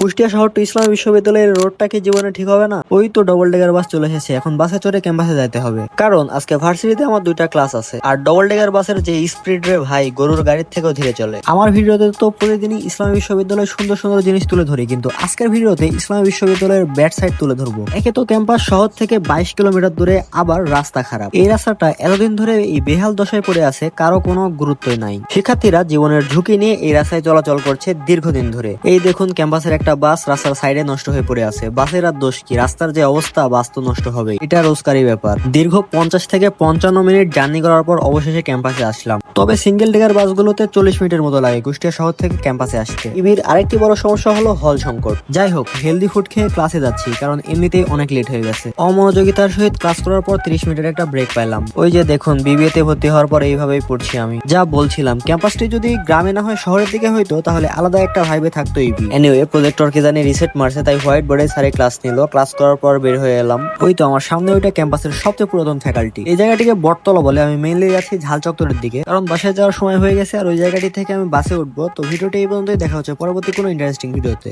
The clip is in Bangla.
কুষ্টিয়া শহর টু ইসলামী বিশ্ববিদ্যালয়ের রোডটা কি জীবনে ঠিক হবে না? ওই তো ডবল ডেগার বাস চলে এসেছে, এখন বাসে চড়ে ক্যাম্পাসে যাইতে হবে। কারণ আজকে ভার্সিটিতে আমার দুইটা ক্লাস আছে, আর ডবল ডেগার বাসের যে স্পিড রে ভাই, গরুর গাড়ির থেকেও ধীরে চলে। আমার ভিডিওতে তো প্রতিদিনই ইসলামী বিশ্ববিদ্যালয়ের সুন্দর সুন্দর জিনিস তুলে ধরি, কিন্তু আজকের ভিডিওতে ইসলামী বিশ্ববিদ্যালয়ের ব্যাড সাইড তুলে ধরবো। একে তো ক্যাম্পাস শহর থেকে 22 কিলোমিটার দূরে, আবার রাস্তা খারাপ। এই রাস্তাটা এতদিন ধরে এই বেহাল দশায় পড়ে আছে, কারো কোনো গুরুত্বই নাই। শিক্ষার্থীরা জীবনের ঝুঁকি নিয়ে এই রাস্তায় চলাচল করছে দীর্ঘদিন ধরে। এই দেখুন, ক্যাম্পাসের একটা বাস রাস্তার সাইডে নষ্ট হয়ে পড়ে আছে। বাসের আর দোষ কি? রাস্তার যে অবস্থা, বাস তো নষ্ট হবে, এটা রোজকারই ব্যাপার। দীর্ঘ 50 থেকে 55 মিনিট জার্নি করার পর অবশেষে ক্যাম্পাসে আসলাম। তবে সিঙ্গেল ডেগার বাসগুলোতে 40 মিনিটের মতো লাগে কুষ্টিয়া শহর থেকে ক্যাম্পাসে আসতে। ইবির আরেকটি বড় সমস্যা হলো হল সংকট। যাই হোক, হেলদি ফুড খেয়ে ক্লাসে যাচ্ছি, কারণ এমনিতেই অনেক লেট হয়ে গেছে। অমনোযোগিতার সহিত ক্লাস করার পর 30 মিনিটের একটা ব্রেক পাইলাম। ওই যে দেখুন, বিবিএ তে ভর্তি হওয়ার পর এইভাবেই পড়ছি আমি। যা বলছিলাম, ক্যাম্পাসটি যদি গ্রামে না হয় শহরের দিকে হইতো, তাহলে আলাদা একটা ভাইবে থাকতো ইবি। এনিওয়ে, প্রজেক্টর কি জানি রিসেট মারছে, তাই হোয়াইট বোর্ডে স্যারে ক্লাস নিল। ক্লাস করার পর বের হয়ে এলাম। ওই তো আমার সামনে ওইটা ক্যাম্পাসের সবচেয়ে পুরাতন ফ্যাকাল্টি। এই জায়গাটিকে বটতলা বলে। আমি মেইনলি যাচ্ছি ঝাল চত্বরের দিকে, কারণ বাসায় যাওয়ার সময় হয়ে গেছে, আর ওই জায়গাটি থেকে আমি বাসে উঠবো। তো ভিডিওটি এই পর্যন্তই, দেখা হচ্ছে পরবর্তী কোনো ইন্টারেস্টিং ভিডিওতে।